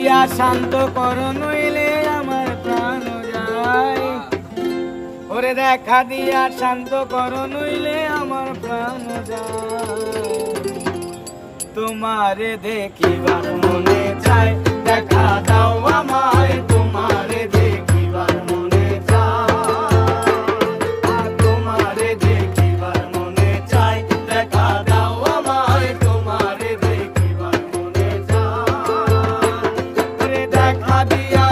দিয়া শান্ত কর নইলে আমার প্রাণ যায়। ওরে দেখা দিয়া শান্ত কর নইলে আমার প্রাণ যায়। তোমারে দেখিবার মনে চায়, দেখা দাও আমায় তোমারে দেখিবার মনে চায়। তোমারে দেখিবার মনে চায়, দেখা দাও আমায় তোমারে দেখিবার মনে চায়। ওরে দেখা দিয়া